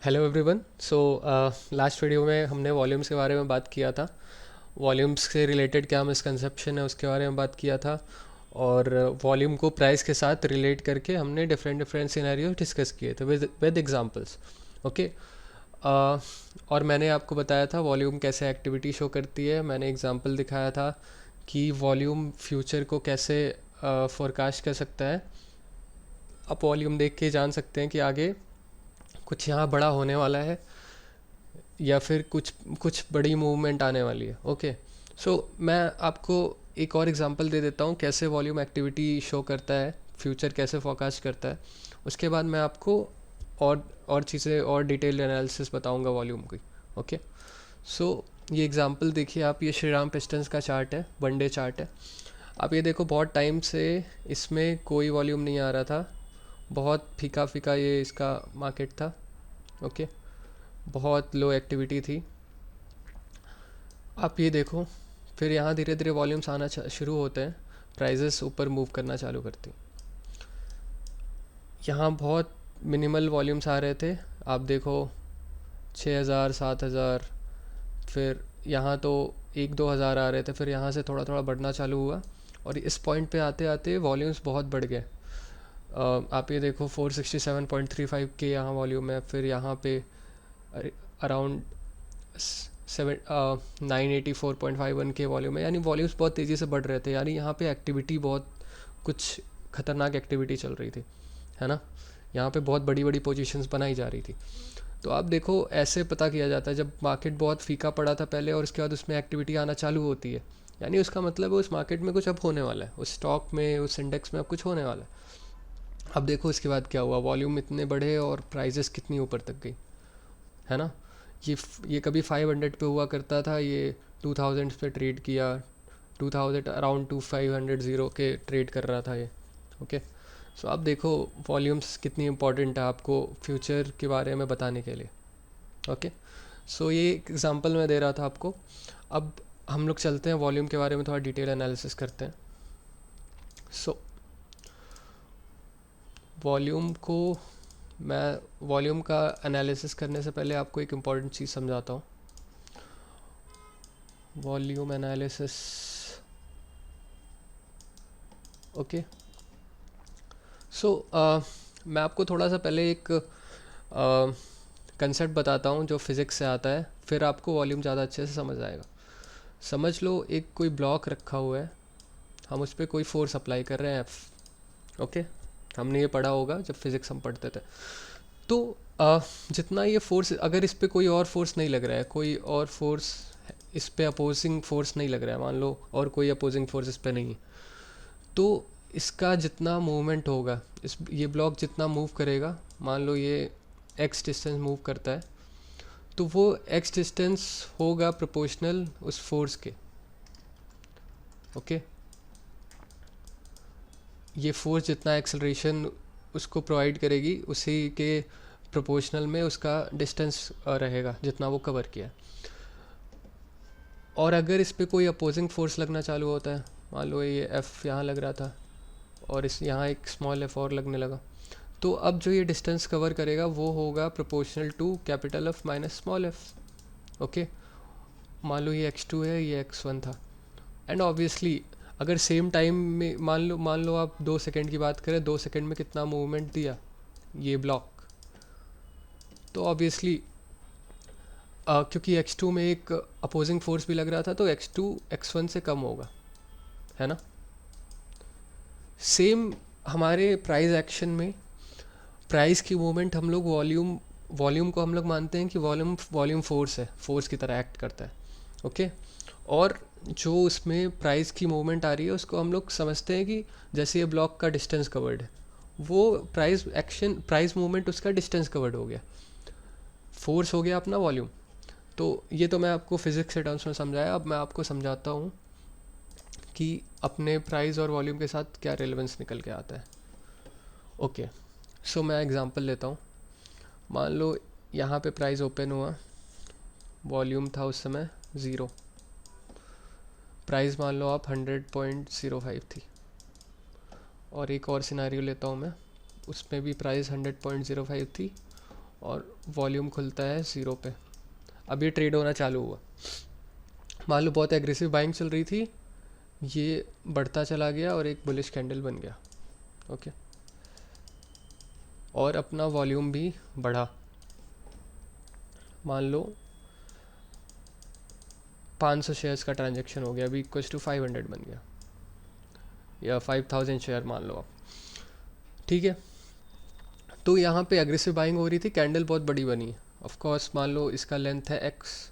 Hello everyone. So last video में हमने volumes के बारे में बात किया था। वॉल्यूम्स से रिलेटेड क्या मिसकंसेप्शन है उसके बारे में बात किया था। और वॉल्यूम को प्राइस के साथ रिलेट करके हमने डिफरेंट डिफरेंट सिनेरियो डिस्कस किए थे विद एग्जांपल्स। ओके। और मैंने आपको बताया था वॉल्यूम कैसे एक्टिविटी शो करती है। मैंने एग्जांपल दिखाया था कि वॉल्यूम फ्यूचर को कैसे फोरकास्ट कर सकता है। आप वॉल्यूम देख के जान सकते हैं कि आगे कुछ यहाँ बड़ा होने वाला है या फिर कुछ कुछ बड़ी मूवमेंट आने वाली है। ओके। सो मैं आपको एक और एग्जांपल दे देता हूँ कैसे वॉल्यूम एक्टिविटी शो करता है, फ्यूचर कैसे फोरकास्ट करता है। उसके बाद मैं आपको और चीज़ें और डिटेल एनालिसिस बताऊँगा वॉल्यूम की। ओके। सो ये एग्जांपल देखिए आप, ये श्री राम पिस्टन्स का चार्ट है, वन डे चार्ट है। आप ये देखो बहुत टाइम से इसमें कोई वॉल्यूम नहीं आ रहा था, बहुत फीका फीका ये इसका मार्केट था। ओके। बहुत लो एक्टिविटी थी। आप ये देखो, फिर यहाँ धीरे धीरे वॉल्यूम्स आना शुरू होते हैं, प्राइजेस ऊपर मूव करना चालू करती। यहाँ बहुत मिनिमल वॉल्यूम्स आ रहे थे। आप देखो 6,000 7,000, फिर यहाँ तो 1-2 हज़ार आ रहे थे, फिर यहाँ से थोड़ा थोड़ा बढ़ना चालू हुआ और इस पॉइंट पे आते आते वॉल्यूम्स बहुत बढ़ गए। आप ये देखो 467.35 के यहाँ वॉल्यूम है, फिर यहाँ पे अराउंड 984.51 के वॉल्यूम है। यानी वॉल्यूम्स बहुत तेज़ी से बढ़ रहे थे, यानी यहाँ पे एक्टिविटी बहुत कुछ खतरनाक एक्टिविटी चल रही थी, है ना। यहाँ पे बहुत बड़ी बड़ी पोजीशंस बनाई जा रही थी। तो आप देखो ऐसे पता किया जाता है जब मार्केट बहुत फीका पड़ा था पहले और उसके बाद उसमें एक्टिविटी आना चालू होती है, यानी उसका मतलब है उस मार्केट में कुछ अब होने वाला है, उस स्टॉक में उस इंडेक्स में अब कुछ होने वाला है। अब देखो इसके बाद क्या हुआ, वॉल्यूम इतने बढ़े और प्राइजेस कितनी ऊपर तक गई, है ना। ये कभी 500 पे हुआ करता था, ये 2000 पे ट्रेड किया, 2000 अराउंड 2500 ज़ीरो के ट्रेड कर रहा था ये। ओके। सो अब देखो वॉल्यूम्स कितनी इंपॉर्टेंट है आपको फ्यूचर के बारे में बताने के लिए। ओके। सो ये एग्जांपल मैं दे रहा था आपको। अब हम लोग चलते हैं वॉल्यूम के बारे में थोड़ा डिटेल एनालिसिस करते हैं। सो वॉल्यूम को मैं वॉल्यूम का एनालिसिस करने से पहले आपको एक इम्पॉर्टेंट चीज़ समझाता हूँ। Volume analysis. ओके। सो मैं आपको थोड़ा सा पहले एक कंसेप्ट बताता हूँ जो फिज़िक्स से आता है, फिर आपको वॉल्यूम ज़्यादा अच्छे से समझ आएगा। समझ लो एक कोई ब्लॉक रखा हुआ है, हम उस पर कोई फोर्स अप्लाई कर रहे हैं एफ। ओके। हमने ये पढ़ा होगा जब फिज़िक्स हम पढ़ते थे। तो जितना ये फोर्स, अगर इस पर कोई और फोर्स नहीं लग रहा है, कोई और फोर्स इस पे अपोजिंग फोर्स नहीं लग रहा है मान लो, और कोई अपोजिंग फोर्स इस पे नहीं है, तो इसका जितना मूवमेंट होगा, इस ये ब्लॉक जितना मूव करेगा, मान लो ये एक्स डिस्टेंस मूव करता है, तो वो एक्स डिस्टेंस होगा प्रोपोर्शनल उस फोर्स के। ओके। ये फोर्स जितना एक्सेलरेशन उसको प्रोवाइड करेगी उसी के प्रोपोर्शनल में उसका डिस्टेंस रहेगा जितना वो कवर किया। और अगर इस पे कोई अपोजिंग फोर्स लगना चालू होता है, मान लो ये एफ़ यहाँ लग रहा था और इस यहाँ एक स्मॉल एफ और लगने लगा, तो अब जो ये डिस्टेंस कवर करेगा वो होगा proportional to capital F minus small F. Okay. मान लो ये x2 है, ये x1 था। एंड ऑब्वियसली अगर सेम टाइम में मान लो आप 2 सेकंड की बात करें, 2 सेकंड में कितना मूवमेंट दिया ये ब्लॉक, तो ऑब्वियसली क्योंकि x2 में एक अपोजिंग फोर्स भी लग रहा था तो x2 x1 से कम होगा, है ना। सेम हमारे प्राइस एक्शन में प्राइस की मूवमेंट हम लोग वॉल्यूम को हम लोग मानते हैं कि वॉल्यूम फोर्स है, फोर्स की तरह एक्ट करता है। ओके। और जो उसमें प्राइस की मूवमेंट आ रही है उसको हम लोग समझते हैं कि जैसे ये ब्लॉक का डिस्टेंस कवर्ड है, वो प्राइस मूवमेंट उसका डिस्टेंस कवर्ड हो गया, फोर्स हो गया अपना वॉल्यूम। तो ये तो मैं आपको फिज़िक्स के टर्म्स में समझाया, अब मैं आपको समझाता हूँ कि अपने प्राइस और वॉल्यूम के साथ क्या रिलेवेंस निकल के आता है। ओके। सो मैं एग्जांपल लेता हूँ। मान लो यहाँ पे प्राइस ओपन हुआ, वॉल्यूम था उस समय 0, प्राइस मान लो आप 100.05 थी। और एक और सिनेरियो लेता हूँ मैं, उसमें भी प्राइस 100.05 थी और वॉल्यूम खुलता है 0 पे। अब ये ट्रेड होना चालू हुआ, मान लो बहुत एग्रेसिव बाइंग चल रही थी, ये बढ़ता चला गया और एक बुलिश कैंडल बन गया। ओके, और अपना वॉल्यूम भी बढ़ा, मान लो 500 शेयर्स का ट्रांजैक्शन हो गया, अभी इक्वल्स टू 500 बन गया, या 5000 शेयर मान लो आप। ठीक है, तो यहाँ पे एग्रेसिव बाइंग हो रही थी, कैंडल बहुत बड़ी बनी। ऑफ कोर्स मान लो इसका लेंथ है x।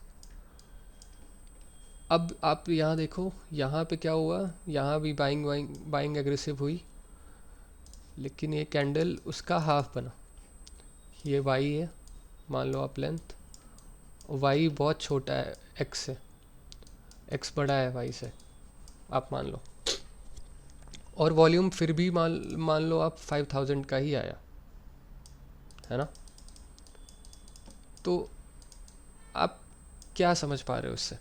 अब आप यहाँ देखो, यहाँ पे क्या हुआ, यहाँ भी बाइंग बाइंग बाइंग एग्रेसिव हुई, लेकिन ये कैंडल उसका हाफ बना। ये y है, मान लो आप लेंथ, y बहुत छोटा है x से, x बड़ा है y से, आप मान लो, और वॉल्यूम फिर भी मान लो आप 5000 का ही आया, है ना। तो आप क्या समझ पा रहे हो इससे?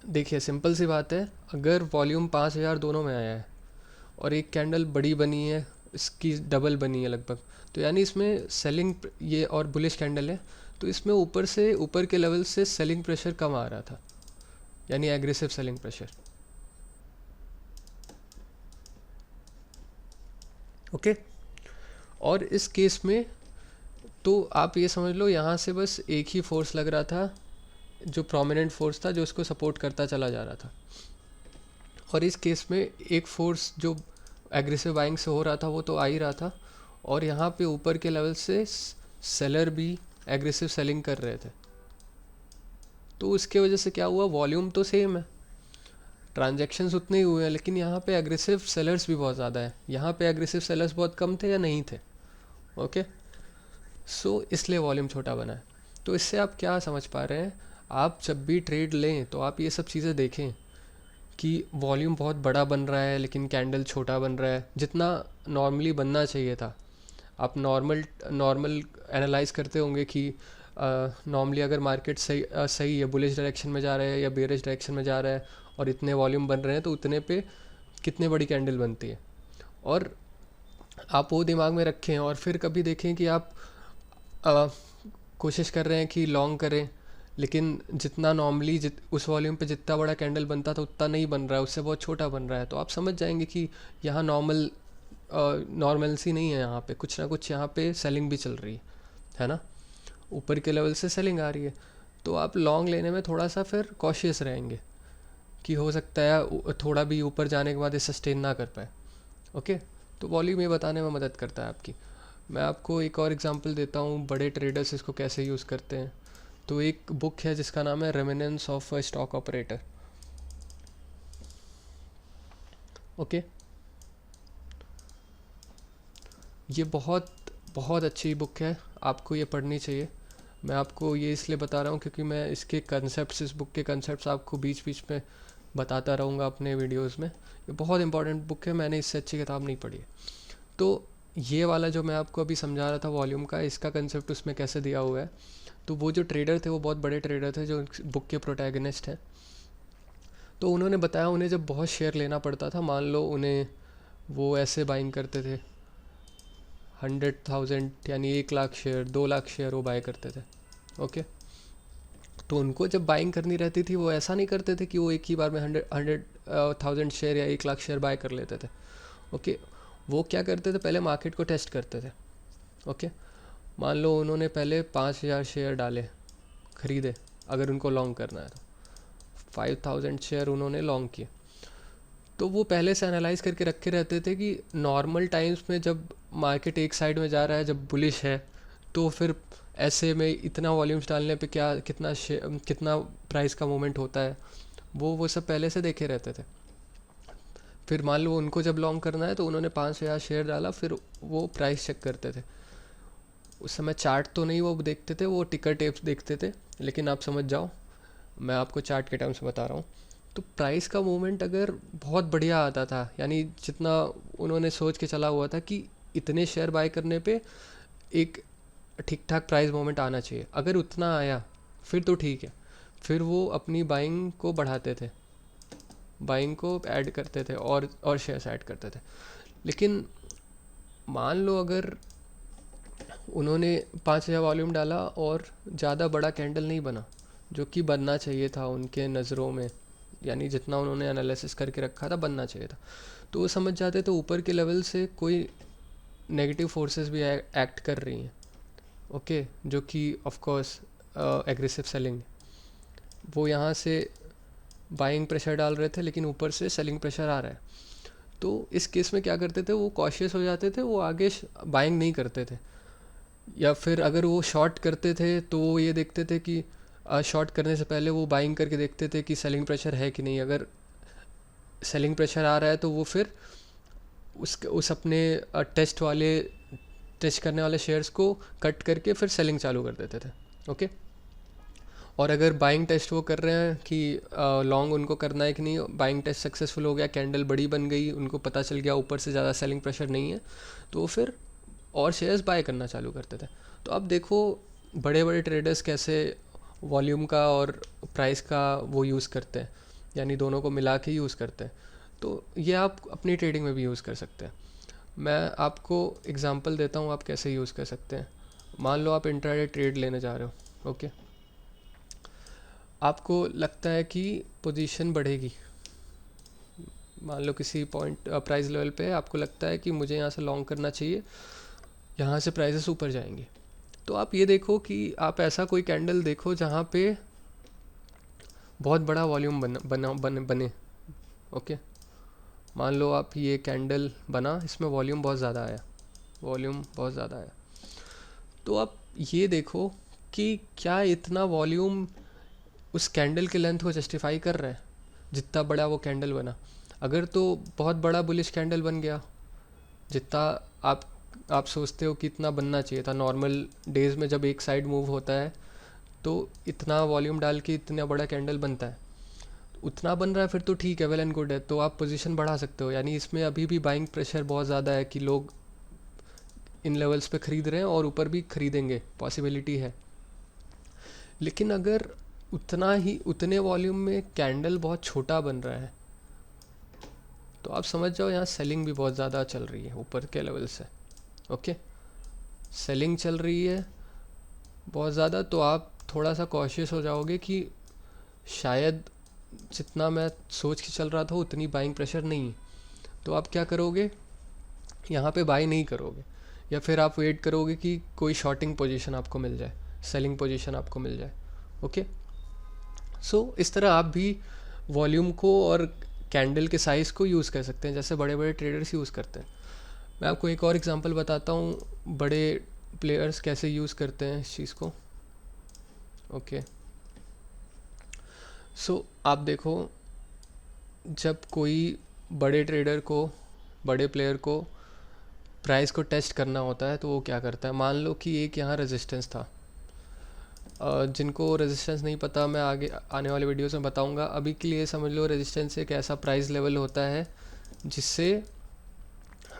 देखिए सिंपल सी बात है, अगर वॉल्यूम 5000 दोनों में आया है और एक कैंडल बड़ी बनी है, इसकी डबल बनी है लगभग, तो यानी इसमें सेलिंग, ये और बुलिश कैंडल है, तो इसमें ऊपर के लेवल से सेलिंग प्रेशर कम आ रहा था, यानी एग्रेसिव सेलिंग प्रेशर। ओके, और इस केस में तो आप ये समझ लो, यहाँ से बस एक ही फोर्स लग रहा था, जो प्रोमिनेंट फोर्स था, जो उसको सपोर्ट करता चला जा रहा था। और इस केस में एक फोर्स जो एग्रेसिव बाइंग से हो रहा था वो तो आ ही रहा था, और यहाँ पे ऊपर के लेवल से सेलर भी एग्रेसिव सेलिंग कर रहे थे। तो उसके वजह से क्या हुआ, वॉल्यूम तो सेम है, ट्रांजैक्शंस उतने ही हुए हैं, लेकिन यहाँ पे एग्रेसिव सेलर्स भी बहुत ज़्यादा है। यहाँ पे एग्रेसिव सेलर्स बहुत कम थे या नहीं थे। ओके, सो इसलिए वॉल्यूम छोटा बना है। तो इससे आप क्या समझ पा रहे हैं, आप जब भी ट्रेड लें तो आप ये सब चीज़ें देखें कि वॉल्यूम बहुत बड़ा बन रहा है लेकिन कैंडल छोटा बन रहा है, जितना नॉर्मली बनना चाहिए था। आप नॉर्मल एनालाइज करते होंगे कि नॉर्मली अगर मार्केट सही है, बुलिश डायरेक्शन में जा रहा है या बेरिश डायरेक्शन में जा रहा है, और इतने वॉल्यूम बन रहे हैं, तो उतने पे कितने बड़ी कैंडल बनती है। और आप वो दिमाग में रखें, और फिर कभी देखें कि आप अ, कोशिश कर रहे हैं कि लॉन्ग करें, लेकिन जितना नॉर्मली उस वॉल्यूम पे जितना बड़ा कैंडल बनता था उतना नहीं बन रहा है, उससे बहुत छोटा बन रहा है, तो आप समझ जाएंगे कि यहाँ नॉर्मलसी नहीं है, यहाँ पे कुछ ना कुछ यहाँ पे सेलिंग भी चल रही है ना, ऊपर के लेवल से सेलिंग आ रही है। तो आप लॉन्ग लेने में थोड़ा सा फिर कॉशियस रहेंगे कि हो सकता है थोड़ा भी ऊपर जाने के बाद ये सस्टेन ना कर पाए। ओके, तो वॉल्यूम ये बताने में मदद करता है आपकी। मैं आपको एक और एग्जांपल देता हूँ, बड़े ट्रेडर्स इसको कैसे यूज़ करते हैं। तो एक बुक है जिसका नाम है remnants of a stock operator. Okay, ये बहुत बहुत अच्छी बुक है, आपको ये पढ़नी चाहिए। मैं आपको ये इसलिए बता रहा हूँ क्योंकि मैं इसके कंसेप्ट्स, इस बुक के कंसेप्ट्स आपको बीच बीच में बताता रहूँगा अपने वीडियोस में। ये बहुत इंपॉर्टेंट बुक है, मैंने इससे अच्छी किताब नहीं पढ़ी है। तो ये वाला जो मैं आपको अभी समझा रहा था वॉल्यूम का, इसका कंसेप्ट उसमें कैसे दिया हुआ है। तो वो जो ट्रेडर थे वो बहुत बड़े ट्रेडर थे जो बुक के प्रोटैगनिस्ट हैं। तो उन्होंने बताया उन्हें जब बहुत शेयर लेना पड़ता था, मान लो उन्हें वो ऐसे बाइंग करते थे 100,000 यानी 1 लाख शेयर, 2 लाख शेयर वो बाय करते थे। ओके, तो उनको जब बाइंग करनी रहती थी वो ऐसा नहीं करते थे कि वो एक ही बार में 100,000 शेयर या 1 लाख शेयर बाय कर लेते थे। ओके, वो क्या करते थे, पहले मार्केट को टेस्ट करते थे। ओके, मान लो उन्होंने पहले 5,000 शेयर डाले, ख़रीदे, अगर उनको लॉन्ग करना है तो 5,000 शेयर उन्होंने लॉन्ग किए। तो वो पहले से एनालाइज करके रखे रहते थे कि नॉर्मल टाइम्स में जब मार्केट एक साइड में जा रहा है, जब बुलिश है, तो फिर ऐसे में इतना वॉल्यूम्स डालने पे कितना प्राइस का मूवमेंट होता है, वो सब पहले से देखे रहते थे। फिर मान लो उनको जब लॉन्ग करना है तो उन्होंने 5,000 शेयर डाला, फिर वो प्राइस चेक करते थे। उस समय चार्ट तो नहीं वो देखते थे, वो टिकर टेप्स देखते थे, लेकिन आप समझ जाओ, मैं आपको चार्ट के टर्म्स बता रहा हूँ। तो प्राइस का मूवमेंट अगर बहुत बढ़िया आता था, यानी जितना उन्होंने सोच के चला हुआ था कि इतने शेयर बाय करने पे एक ठीक ठाक प्राइस मूवमेंट आना चाहिए, अगर उतना आया फिर तो ठीक है, फिर वो अपनी बाइंग को बढ़ाते थे, बाइंग को ऐड करते थे और शेयर्स ऐड करते थे। लेकिन मान लो अगर उन्होंने 5,000 वॉल्यूम डाला और ज़्यादा बड़ा कैंडल नहीं बना, जो कि बनना चाहिए था उनके नज़रों में, यानी जितना उन्होंने एनालिसिस करके रखा था बनना चाहिए था। तो वो समझ जाते तो ऊपर के लेवल से कोई नेगेटिव फोर्सेस भी एक्ट कर रही हैं, ओके, जो कि ऑफ कोर्स एग्रेसिव सेलिंग। वो यहाँ से बाइंग प्रेशर डाल रहे थे लेकिन ऊपर से सेलिंग प्रेशर आ रहा है। तो इस केस में क्या करते थे, वो कॉशियस हो जाते थे, वो आगे बाइंग नहीं करते थे, या फिर अगर वो शॉर्ट करते थे तो वो ये देखते थे कि शॉर्ट करने से पहले वो बाइंग करके देखते थे कि सेलिंग प्रेशर है कि नहीं। अगर सेलिंग प्रेशर आ रहा है तो वो फिर उस अपने टेस्ट करने वाले शेयर्स को कट करके फिर सेलिंग चालू कर देते थे, ओके। और अगर बाइंग टेस्ट वो कर रहे हैं कि लॉन्ग उनको करना है कि नहीं, बाइंग टेस्ट सक्सेसफुल हो गया, कैंडल बड़ी बन गई, उनको पता चल गया ऊपर से ज़्यादा सेलिंग प्रेशर नहीं है, तो फिर और शेयर्स बाय करना चालू करते थे। तो अब देखो बड़े बड़े ट्रेडर्स कैसे वॉल्यूम का और प्राइस का वो यूज़ करते हैं, यानी दोनों को मिला के यूज़ करते हैं। तो ये आप अपनी ट्रेडिंग में भी यूज़ कर सकते हैं। मैं आपको एग्जांपल देता हूँ आप कैसे यूज़ कर सकते हैं। मान लो आप इंट्राडे ट्रेड लेने जा रहे हो, ओके। आपको लगता है कि पोजीशन बढ़ेगी, मान लो किसी पॉइंट प्राइस लेवल पे आपको लगता है कि मुझे यहाँ से लॉन्ग करना चाहिए, यहाँ से प्राइसेस ऊपर जाएंगे। तो आप ये देखो कि आप ऐसा कोई कैंडल देखो जहाँ पे बहुत बड़ा वॉल्यूम बने, ओके। मान लो आप ये कैंडल बना, इसमें वॉल्यूम बहुत ज़्यादा आया, तो आप ये देखो कि क्या इतना वॉल्यूम उस कैंडल के लेंथ को जस्टिफाई कर रहा है, जितना बड़ा वो कैंडल बना। अगर तो बहुत बड़ा बुलिश कैंडल बन गया, जितना आप सोचते हो कि इतना बनना चाहिए था, नॉर्मल डेज में जब एक साइड मूव होता है तो इतना वॉल्यूम डाल के इतना बड़ा कैंडल बनता है, उतना बन रहा है, फिर तो ठीक है, वेल एंड गुड है, तो आप पोजीशन बढ़ा सकते हो। यानी इसमें अभी भी बाइंग प्रेशर बहुत ज़्यादा है कि लोग इन लेवल्स पे ख़रीद रहे हैं और ऊपर भी ख़रीदेंगे, पॉसिबिलिटी है। लेकिन अगर उतने वॉल्यूम में कैंडल बहुत छोटा बन रहा है, तो आप समझ जाओ यहाँ सेलिंग भी बहुत ज़्यादा चल रही है ऊपर के लेवल से, ओके। सेलिंग चल रही है बहुत ज़्यादा, तो आप थोड़ा सा कॉशियस हो जाओगे कि शायद जितना मैं सोच के चल रहा था उतनी बाइंग प्रेशर नहीं है। तो आप क्या करोगे, यहाँ पे बाई नहीं करोगे, या फिर आप वेट करोगे कि कोई शॉर्टिंग पोजीशन आपको मिल जाए, सेलिंग पोजीशन आपको मिल जाए, ओके। सो इस तरह आप भी वॉल्यूम को और कैंडल के साइज़ को यूज़ कर सकते हैं, जैसे बड़े बड़े ट्रेडर्स यूज़ करते हैं। मैं आपको एक और एग्जांपल बताता हूँ, बड़े प्लेयर्स कैसे यूज़ करते हैं इस चीज़ को, ओके। सो आप देखो, जब कोई बड़े प्लेयर को प्राइस को टेस्ट करना होता है तो वो क्या करता है, मान लो कि एक यहाँ रेजिस्टेंस था। जिनको रेजिस्टेंस नहीं पता, मैं आगे आने वाले वीडियोस में बताऊंगा। अभी के लिए समझ लो रेजिस्टेंस एक ऐसा प्राइस लेवल होता है जिससे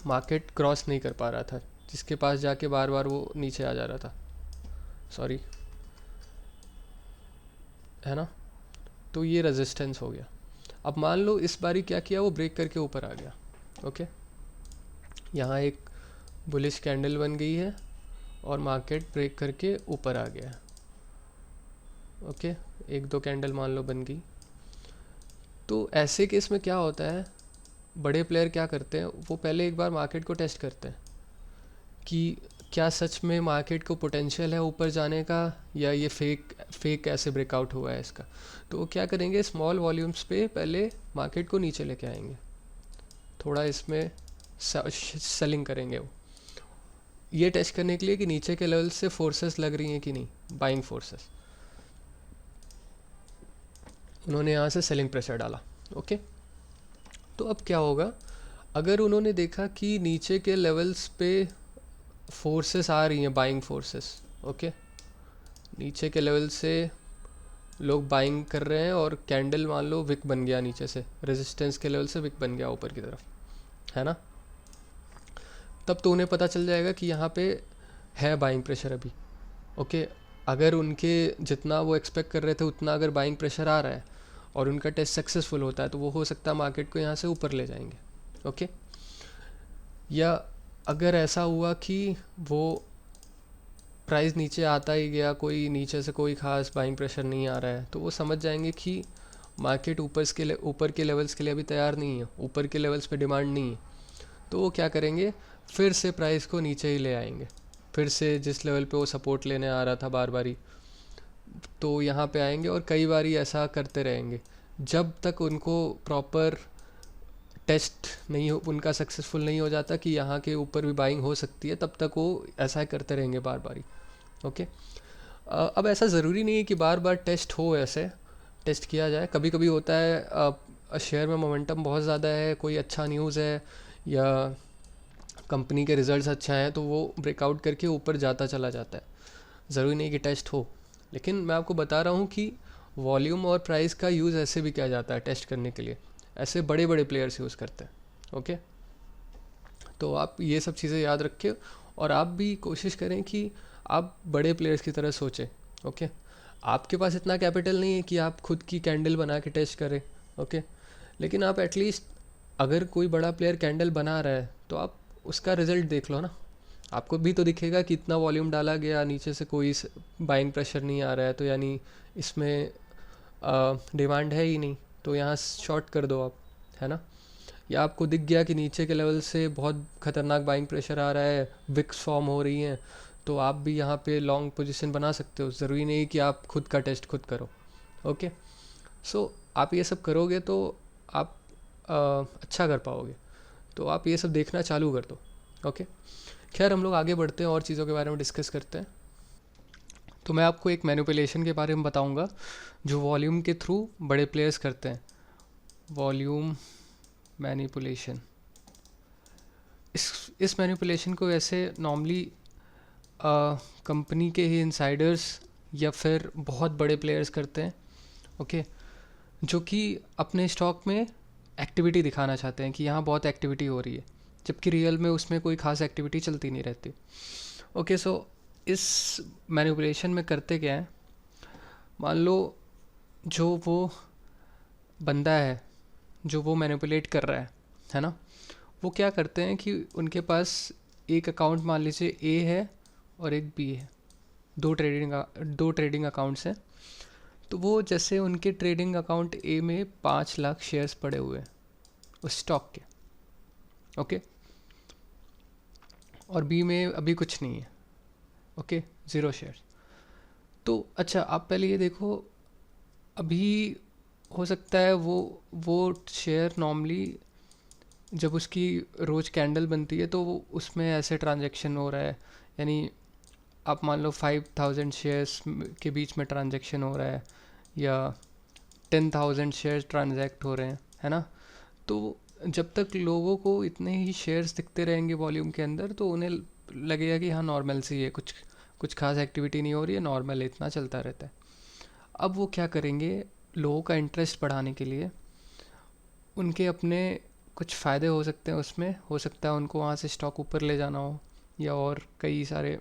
मार्केट क्रॉस नहीं कर पा रहा था, जिसके पास जाके बार बार वो नीचे आ जा रहा था, सॉरी, है ना। तो ये रेजिस्टेंस हो गया। अब मान लो इस बारी क्या किया, वो ब्रेक करके ऊपर आ गया, ओके। यहाँ एक बुलिश कैंडल बन गई है और मार्केट ब्रेक करके ऊपर आ गया, ओके। एक दो कैंडल मान लो बन गई। तो ऐसे केस में क्या होता है, बड़े प्लेयर क्या करते हैं, वो पहले एक बार मार्केट को टेस्ट करते हैं कि क्या सच में मार्केट को पोटेंशियल है ऊपर जाने का, या ये फेक ऐसे ब्रेकआउट हुआ है इसका। तो वो क्या करेंगे, स्मॉल वॉल्यूम्स पे पहले मार्केट को नीचे लेके आएंगे, थोड़ा इसमें सेलिंग करेंगे वो, ये टेस्ट करने के लिए कि नीचे के लेवल से फोर्सेस लग रही हैं कि नहीं, बाइंग फोर्सेस। उन्होंने यहाँ से सेलिंग प्रेशर डाला, ओके। तो अब क्या होगा, अगर उन्होंने देखा कि नीचे के लेवल्स पे फोर्सेस आ रही हैं, बाइंग फोर्सेस, ओके, नीचे के लेवल से लोग बाइंग कर रहे हैं और कैंडल मान लो विक बन गया, नीचे से रेजिस्टेंस के लेवल से विक बन गया ऊपर की तरफ, है ना। तब तो उन्हें पता चल जाएगा कि यहाँ पे है बाइंग प्रेशर अभी, ओके। अगर उनके जितना वो एक्सपेक्ट कर रहे थे उतना अगर बाइंग प्रेशर आ रहा है और उनका टेस्ट सक्सेसफुल होता है, तो वो हो सकता है मार्केट को यहाँ से ऊपर ले जाएंगे, ओके। या अगर ऐसा हुआ कि वो प्राइस नीचे आता ही गया, कोई नीचे से कोई खास बाइंग प्रेशर नहीं आ रहा है, तो वो समझ जाएंगे कि मार्केट ऊपर के लेवल्स के लिए अभी तैयार नहीं है, ऊपर के लेवल्स पे डिमांड नहीं है। तो वो क्या करेंगे, फिर से प्राइस को नीचे ही ले आएंगे, फिर से जिस लेवल पे वो सपोर्ट लेने आ रहा था बार बारी, तो यहाँ पे आएंगे और कई बारी ऐसा करते रहेंगे जब तक उनको प्रॉपर टेस्ट नहीं हो, उनका सक्सेसफुल नहीं हो जाता कि यहाँ के ऊपर भी बाइंग हो सकती है, तब तक वो ऐसा करते रहेंगे बार बारी। ओके। अब ऐसा ज़रूरी नहीं है कि बार बार टेस्ट हो, ऐसे टेस्ट किया जाए। कभी कभी होता है शेयर में मोमेंटम बहुत ज़्यादा है, कोई अच्छा न्यूज़ है या कंपनी के रिजल्ट्स अच्छा हैं, तो वो ब्रेकआउट करके ऊपर जाता चला जाता है। ज़रूरी नहीं कि टेस्ट हो, लेकिन मैं आपको बता रहा हूँ कि वॉल्यूम और प्राइस का यूज़ ऐसे भी किया जाता है टेस्ट करने के लिए, ऐसे बड़े बड़े प्लेयर्स यूज़ करते हैं। ओके, तो आप ये सब चीज़ें याद रखें और आप भी कोशिश करें कि आप बड़े प्लेयर्स की तरह सोचें। ओके, आपके पास इतना कैपिटल नहीं है कि आप खुद की कैंडल बना के टेस्ट करें। ओके, लेकिन आप एटलीस्ट, अगर कोई बड़ा प्लेयर कैंडल बना रहा है तो आप उसका रिजल्ट देख लो ना, आपको भी तो दिखेगा कि इतना वॉल्यूम डाला गया, नीचे से कोई बाइंग प्रेशर नहीं आ रहा है, तो यानी इसमें डिमांड है ही नहीं, तो यहाँ शॉर्ट कर दो आप, है ना। या आपको दिख गया कि नीचे के लेवल से बहुत ख़तरनाक बाइंग प्रेशर आ रहा है, विक्स फॉर्म हो रही हैं, तो आप भी यहाँ पे लॉन्ग पोजीशन बना सकते हो। ज़रूरी नहीं कि आप खुद का टेस्ट खुद करो। ओके, सो आप ये सब करोगे तो आप अच्छा कर पाओगे, तो आप ये सब देखना चालू कर दो। ओके, खैर हम लोग आगे बढ़ते हैं और चीज़ों के बारे में डिस्कस करते हैं। तो मैं आपको एक मैनिपुलेशन के बारे में बताऊंगा जो वॉल्यूम के थ्रू बड़े प्लेयर्स करते हैं। वॉल्यूम मैनिपुलेशन, इस मैनिपुलेशन को वैसे नॉर्मली कंपनी के ही इनसाइडर्स या फिर बहुत बड़े प्लेयर्स करते हैं। ओके, जो कि अपने स्टॉक में एक्टिविटी दिखाना चाहते हैं कि यहाँ बहुत एक्टिविटी हो रही है, जबकि रियल में उसमें कोई खास एक्टिविटी चलती नहीं रहती। ओके, सो इस मैनिपुलेशन में करते क्या है, मान लो जो वो बंदा है जो वो मैनिपुलेट कर रहा है ना, वो क्या करते हैं कि उनके पास एक अकाउंट, मान लीजिए ए है और एक बी है, दो ट्रेडिंग अकाउंट्स हैं। तो वो जैसे उनके ट्रेडिंग अकाउंट ए में 5 लाख शेयर्स पड़े हुए हैं उस स्टॉक के। ओके, और बी में अभी कुछ नहीं है। Okay, 0 shares. तो अच्छा, आप पहले ये देखो, अभी हो सकता है वो शेयर नॉर्मली जब उसकी रोज़ कैंडल बनती है तो वो उसमें ऐसे ट्रांजैक्शन हो रहा है, यानी आप मान लो 5,000 शेयर्स के बीच में ट्रांजैक्शन हो रहा है या 10,000 शेयर्स ट्रांजैक्ट हो रहे हैं, है ना। तो जब तक लोगों को इतने ही शेयर्स दिखते रहेंगे वॉल्यूम के अंदर, तो उन्हें लगेगा कि हाँ नॉर्मल सी है, कुछ खास एक्टिविटी नहीं हो रही है, नॉर्मल इतना चलता रहता है। अब वो क्या करेंगे, लोगों का इंटरेस्ट बढ़ाने के लिए, उनके अपने कुछ फ़ायदे हो सकते हैं उसमें, हो सकता है उनको वहाँ से स्टॉक ऊपर ले जाना हो, या और कई सारे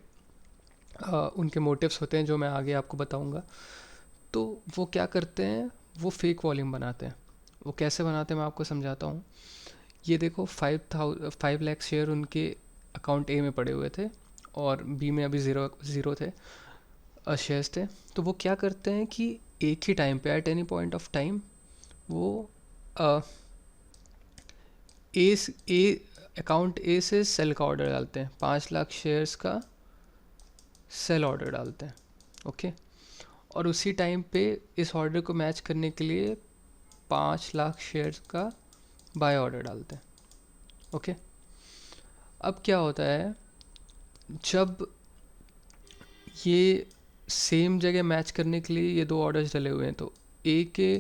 उनके मोटिव्स होते हैं जो मैं आगे आपको बताऊंगा। तो वो क्या करते हैं, वो फेक वॉल्यूम बनाते हैं। वो कैसे बनाते हैं मैं आपको समझाता हूँ। ये देखो, 5 लाख शेयर उनके अकाउंट ए में पड़े हुए थे और बी में अभी ज़ीरो थे, शेयर्स थे। तो वो क्या करते हैं कि एक ही टाइम पे, at any point of time, वो ए अकाउंट ए से सेल का ऑर्डर डालते हैं, 5 लाख शेयर्स का सेल ऑर्डर डालते हैं। ओके, और उसी टाइम पे इस ऑर्डर को मैच करने के लिए 5 लाख शेयर्स का बाय ऑर्डर डालते हैं। ओके, अब क्या होता है, जब ये सेम जगह मैच करने के लिए ये दो ऑर्डर्स डले हुए हैं, तो ए के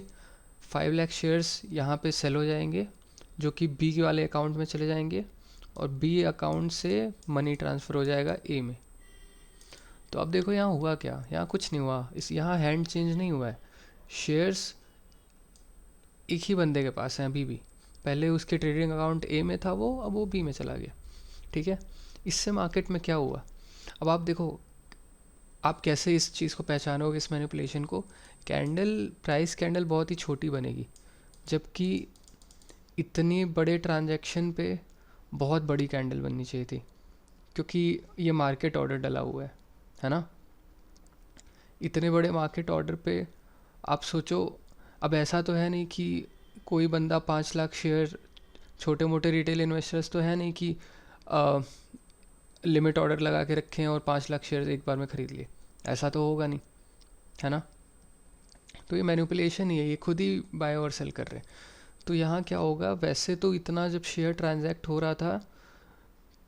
5 लाख शेयर्स यहाँ पे सेल हो जाएंगे, जो कि बी वाले अकाउंट में चले जाएंगे, और बी अकाउंट से मनी ट्रांसफ़र हो जाएगा ए में। तो अब देखो यहाँ हुआ क्या, यहाँ कुछ नहीं हुआ, यहाँ हैंड चेंज नहीं हुआ है, शेयर्स एक ही बंदे के पास हैं अभी भी। पहले उसके ट्रेडिंग अकाउंट ए में था वो, अब वो बी में चला गया। ठीक है, इससे मार्केट में क्या हुआ, अब आप देखो, आप कैसे इस चीज़ को पहचानोगे, इस मैनिपुलेशन को। प्राइस कैंडल बहुत ही छोटी बनेगी, जबकि इतने बड़े ट्रांजैक्शन पे बहुत बड़ी कैंडल बननी चाहिए थी, क्योंकि ये मार्केट ऑर्डर डला हुआ है। है ना। इतने बड़े मार्केट ऑर्डर पे आप सोचो, अब ऐसा तो है नहीं कि कोई बंदा 5 लाख शेयर, छोटे मोटे रिटेल इन्वेस्टर्स तो है नहीं कि लिमिट ऑर्डर लगा के रखें और 5 लाख शेयर एक बार में ख़रीद लिए, ऐसा तो होगा नहीं, है ना। तो ये मैनिपुलेशन ही है, ये खुद ही बाय और सेल कर रहे हैं। तो यहाँ क्या होगा, वैसे तो इतना जब शेयर ट्रांजैक्ट हो रहा था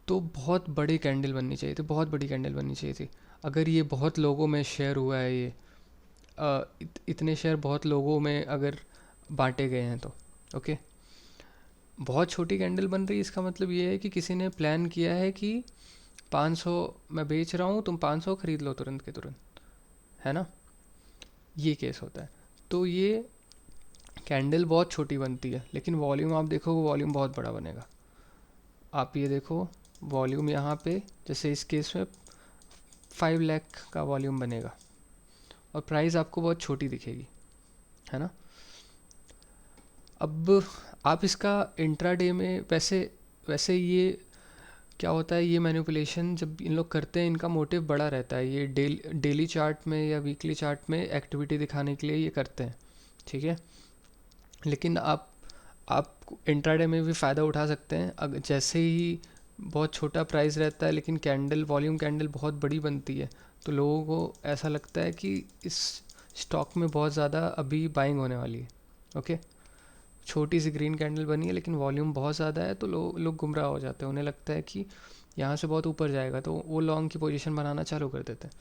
तो बहुत बड़ी कैंडल बननी चाहिए थी, बहुत बड़ी कैंडल बननी चाहिए थी। अगर ये बहुत लोगों में शेयर हुआ है, ये इतने शेयर बहुत लोगों में अगर बांटे गए हैं तो ओके। बहुत छोटी कैंडल बन रही है, इसका मतलब ये है कि किसी ने प्लान किया है कि 500 मैं बेच रहा हूँ, तुम 500 खरीद लो तुरंत के तुरंत, है ना। ये केस होता है। तो ये कैंडल बहुत छोटी बनती है, लेकिन वॉल्यूम आप देखो, वॉल्यूम बहुत बड़ा बनेगा। आप ये देखो वॉल्यूम यहाँ पे, जैसे इस केस में 5 लाख का वॉल्यूम बनेगा और प्राइस आपको बहुत छोटी दिखेगी, है ना। अब आप इसका इंट्राडे में वैसे वैसे ये क्या होता है, ये मैनिपुलेशन जब इन लोग करते हैं, इनका मोटिव बड़ा रहता है। ये डेली चार्ट में या वीकली चार्ट में एक्टिविटी दिखाने के लिए ये करते हैं, ठीक है। लेकिन आप इंट्राडे में भी फ़ायदा उठा सकते हैं। अगर जैसे ही बहुत छोटा प्राइस रहता है लेकिन कैंडल, वॉल्यूम कैंडल बहुत बड़ी बनती है, तो लोगों को ऐसा लगता है कि इस स्टॉक में बहुत ज़्यादा अभी बाइंग होने वाली है, ओके। छोटी सी ग्रीन कैंडल बनी है लेकिन वॉल्यूम बहुत ज़्यादा है, तो लोग गुमराह हो जाते हैं। उन्हें लगता है कि यहाँ से बहुत ऊपर जाएगा, तो वो लॉन्ग की पोजीशन बनाना चालू कर देते हैं।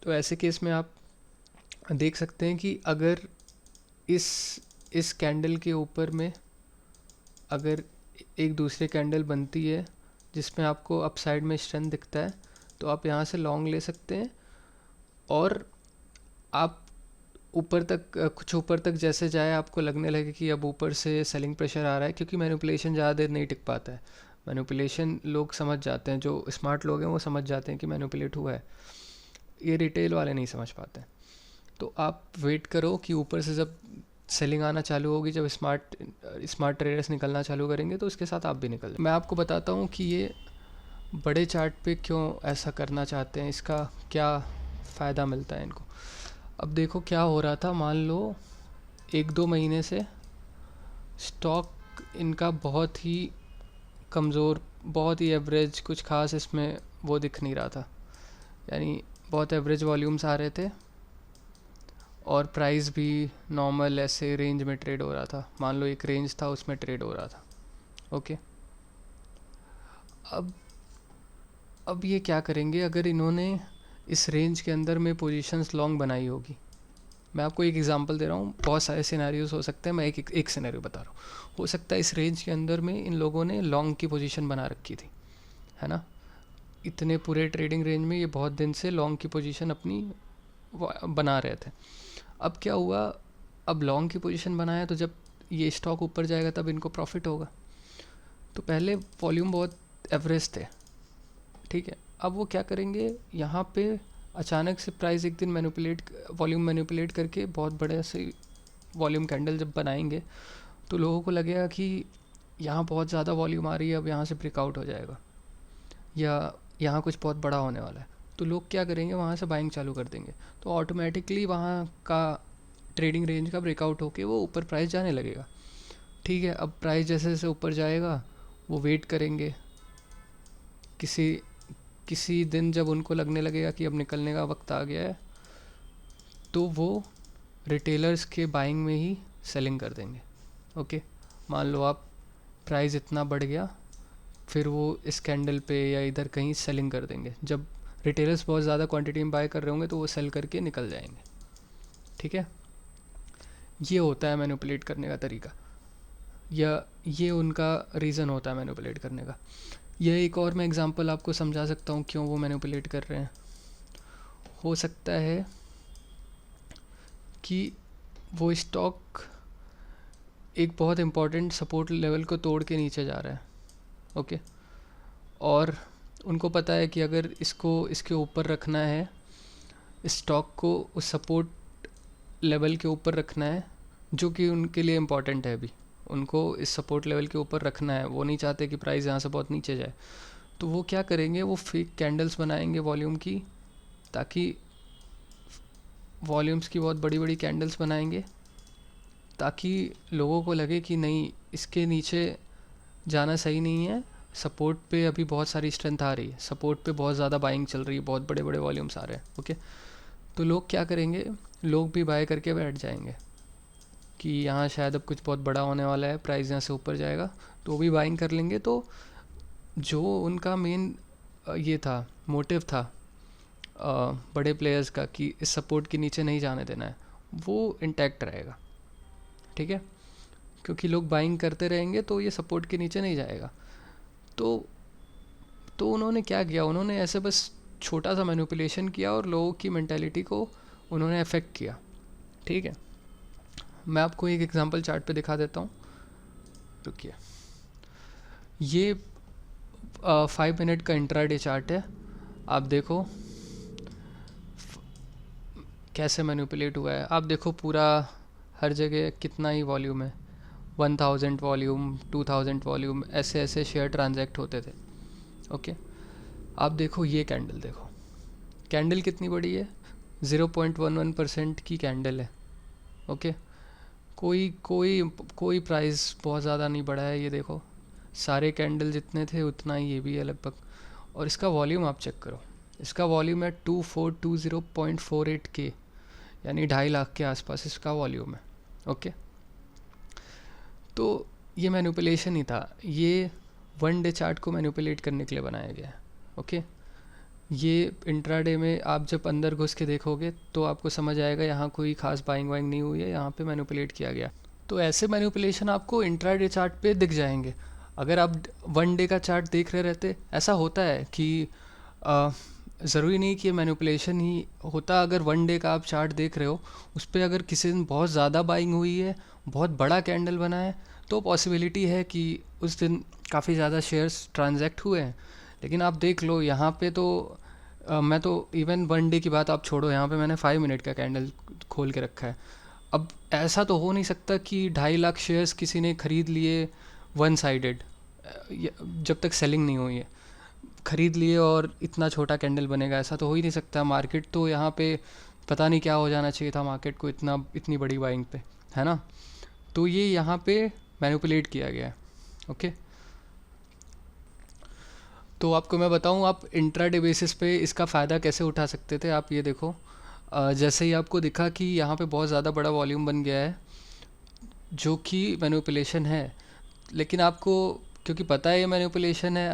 तो ऐसे केस में आप देख सकते हैं कि अगर इस कैंडल के ऊपर में अगर एक दूसरी कैंडल बनती है जिसमें आपको अपसाइड में स्ट्रेंथ दिखता है, तो आप यहाँ से लॉन्ग ले सकते हैं। और आप ऊपर तक, कुछ ऊपर तक जैसे जाए, आपको लगने लगे कि अब ऊपर से सेलिंग प्रेशर आ रहा है, क्योंकि मैनिपुलेशन ज़्यादा देर नहीं टिक पाता है। मैनिपुलेशन लोग समझ जाते हैं, जो स्मार्ट लोग हैं वो समझ जाते हैं कि मैनिपुलेट हुआ है, ये रिटेल वाले नहीं समझ पाते हैं। तो आप वेट करो कि ऊपर से जब सेलिंग आना चालू होगी, जब स्मार्ट ट्रेडर्स निकलना चालू करेंगे, तो उसके साथ आप भी निकल जाए। मैं आपको बताता हूँ कि ये बड़े चार्ट पे क्यों ऐसा करना चाहते हैं, इसका क्या फ़ायदा मिलता है इनको। अब देखो क्या हो रहा था, मान लो 1-2 महीने से स्टॉक इनका बहुत ही कमज़ोर, बहुत ही एवरेज, कुछ खास इसमें वो दिख नहीं रहा था। यानी बहुत एवरेज वॉल्यूम्स आ रहे थे और प्राइस भी नॉर्मल ऐसे रेंज में ट्रेड हो रहा था। मान लो एक रेंज था, उसमें ट्रेड हो रहा था, ओके। अब ये क्या करेंगे, अगर इन्होंने इस रेंज के अंदर में पोजीशंस लॉन्ग बनाई होगी। मैं आपको एक एग्जांपल दे रहा हूँ, बहुत सारे सिनेरियोज हो सकते हैं, मैं एक सिनेरियो बता रहा हूँ। हो सकता है इस रेंज के अंदर में इन लोगों ने लॉन्ग की पोजीशन बना रखी थी, है ना। इतने पूरे ट्रेडिंग रेंज में ये बहुत दिन से लॉन्ग की पोजीशन अपनी बना रहे थे। अब क्या हुआ, अब लॉन्ग की पोजीशन बनाया, तो जब ये स्टॉक ऊपर जाएगा तब इनको प्रॉफिट होगा। तो पहले वॉल्यूम बहुत एवरेज थे, ठीक है। अब वो क्या करेंगे, यहाँ पे अचानक से प्राइस एक दिन वॉल्यूम मैनिपुलेट करके बहुत बड़े से वॉल्यूम कैंडल जब बनाएंगे, तो लोगों को लगेगा कि यहाँ बहुत ज़्यादा वॉल्यूम आ रही है, अब यहाँ से ब्रेकआउट हो जाएगा या यहाँ कुछ बहुत बड़ा होने वाला है। तो लोग क्या करेंगे, वहाँ से बाइंग चालू कर देंगे, तो ऑटोमेटिकली वहाँ का ट्रेडिंग रेंज का ब्रेकआउट होके वो ऊपर प्राइस जाने लगेगा, ठीक है। अब प्राइस जैसे जैसे ऊपर जाएगा, वो वेट करेंगे, किसी दिन जब उनको लगने लगेगा कि अब निकलने का वक्त आ गया है, तो वो रिटेलर्स के बाइंग में ही सेलिंग कर देंगे, ओके। मान लो आप प्राइस इतना बढ़ गया, फिर वो इस कैंडल पे या इधर कहीं सेलिंग कर देंगे। जब रिटेलर्स बहुत ज़्यादा क्वांटिटी में बाय कर रहे होंगे तो वो सेल करके निकल जाएंगे, ठीक है। ये होता है मैनिपुलेट करने का तरीका, या ये उनका रीज़न होता है मैनिपुलेट करने का। यह एक और मैं एग्जांपल आपको समझा सकता हूँ क्यों वो मैनिपुलेट कर रहे हैं। हो सकता है कि वो स्टॉक एक बहुत इम्पोर्टेंट सपोर्ट लेवल को तोड़ के नीचे जा रहा है, ओके। और उनको पता है कि अगर इसको इसके ऊपर रखना है, स्टॉक को उस सपोर्ट लेवल के ऊपर रखना है, जो कि उनके लिए इम्पोर्टेंट है। अभी उनको इस सपोर्ट लेवल के ऊपर रखना है, वो नहीं चाहते कि प्राइस यहाँ से बहुत नीचे जाए। तो वो क्या करेंगे, वो फेक कैंडल्स बनाएंगे वॉल्यूम की, ताकि वॉल्यूम्स की बहुत बड़ी बड़ी कैंडल्स बनाएंगे, ताकि लोगों को लगे कि नहीं, इसके नीचे जाना सही नहीं है, सपोर्ट पे अभी बहुत सारी स्ट्रेंथ आ रही है, सपोर्ट पे बहुत ज़्यादा बाइंग चल रही है, बहुत बड़े बड़े वॉल्यूम्स आ रहे हैं। ओके, तो लोग क्या करेंगे, लोग भी बाय करके बैठ जाएंगे कि यहाँ शायद अब कुछ बहुत बड़ा होने वाला है, प्राइस यहाँ से ऊपर जाएगा, तो वो भी बाइंग कर लेंगे। तो जो उनका मेन ये था, मोटिव था बड़े प्लेयर्स का कि इस सपोर्ट के नीचे नहीं जाने देना है, वो इंटैक्ट रहेगा। ठीक है, क्योंकि लोग बाइंग करते रहेंगे तो ये सपोर्ट के नीचे नहीं जाएगा। तो उन्होंने क्या किया, उन्होंने ऐसे बस छोटा सा मैनिपुलेशन किया और लोगों की मेंटालिटी को उन्होंने अफेक्ट किया। ठीक है, मैं आपको एक एग्जांपल चार्ट पे दिखा देता हूँ, रुकिए। ये 5 मिनट का इंट्राडे चार्ट है, आप देखो कैसे मैनिपुलेट हुआ है। आप देखो पूरा हर जगह कितना ही वॉल्यूम है, 1000 वॉल्यूम, 2000 वॉल्यूम, ऐसे ऐसे शेयर ट्रांजैक्ट होते थे। ओके, आप देखो ये कैंडल, देखो कैंडल कितनी बड़ी है, 0.11% की कैंडल है। ओके, कोई कोई कोई प्राइस बहुत ज़्यादा नहीं बढ़ा है, ये देखो सारे कैंडल जितने थे उतना ही ये भी है लगभग। और इसका वॉल्यूम आप चेक करो, इसका वॉल्यूम है 2420.48 के, यानी 2.5 लाख के आसपास इसका वॉल्यूम है। ओके, तो ये मैनिपुलेशन ही था, ये 1 डे चार्ट को मैनिपुलेट करने के लिए बनाया गया है। ओके, ये इंट्राडे में आप जब अंदर घुस के देखोगे तो आपको समझ आएगा यहाँ कोई खास बाइंग वाइंग नहीं हुई है, यहाँ पे मैनिपुलेट किया गया। तो ऐसे मैनिपुलेशन आपको इंट्राडे चार्ट पे दिख जाएंगे। अगर आप 1 डे का चार्ट देख रहे रहते, ऐसा होता है कि ज़रूरी नहीं कि ये मैनिपुलेशन ही होता। अगर 1 डे का आप चार्ट देख रहे हो, उस पर अगर किसी दिन बहुत ज़्यादा बाइंग हुई है, बहुत बड़ा कैंडल बना है, तो पॉसिबिलिटी है कि उस दिन काफ़ी ज़्यादा शेयर्स ट्रांजैक्ट हुए हैं। लेकिन आप देख लो यहाँ पे तो मैं तो इवन 1 डे की बात आप छोड़ो, यहाँ पे मैंने 5 मिनट का कैंडल खोल के रखा है। अब ऐसा तो हो नहीं सकता कि 2.5 लाख शेयर्स किसी ने ख़रीद लिए वन साइडेड, जब तक सेलिंग नहीं हुई है, ख़रीद लिए और इतना छोटा कैंडल बनेगा, ऐसा तो हो ही नहीं सकता। मार्केट तो यहाँ पे पता नहीं क्या हो जाना चाहिए था मार्केट को, इतनी बड़ी बाइंग पे, है ना। तो ये यहाँ पे मैनिपुलेट किया गया है। ओके, तो आपको मैं बताऊँ आप इंट्राडे बेसिस पे इसका फ़ायदा कैसे उठा सकते थे। आप ये देखो, जैसे ही आपको दिखा कि यहाँ पे बहुत ज़्यादा बड़ा वॉल्यूम बन गया है, जो कि मैनिपुलेशन है, लेकिन आपको क्योंकि पता है ये मैनिपुलेशन है,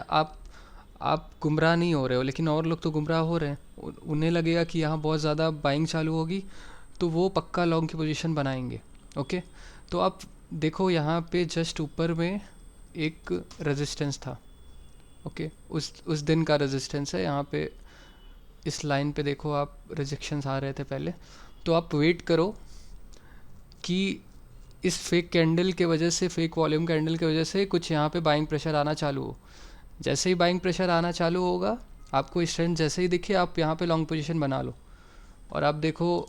आप गुमराह नहीं हो रहे हो, लेकिन और लोग तो गुमराह हो रहे हैं। उन्हें लगेगा कि यहाँ बहुत ज़्यादा बाइंग चालू होगी, तो वो पक्का लॉन्ग की पोजीशन बनाएंगे। ओके, तो आप देखो यहाँ पे जस्ट ऊपर में एक रेजिस्टेंस था। ओके, उस दिन का रेजिस्टेंस है यहाँ पे, इस लाइन पे देखो आप, रिजेक्शंस आ रहे थे पहले। तो आप वेट करो कि इस फेक कैंडल के वजह से, फेक वॉल्यूम कैंडल की वजह से कुछ यहाँ पे बाइंग प्रेशर आना चालू हो। जैसे ही बाइंग प्रेशर आना चालू होगा, आपको स्ट्रेंथ जैसे ही दिखे, आप यहाँ पे लॉन्ग पोजीशन बना लो। और आप देखो,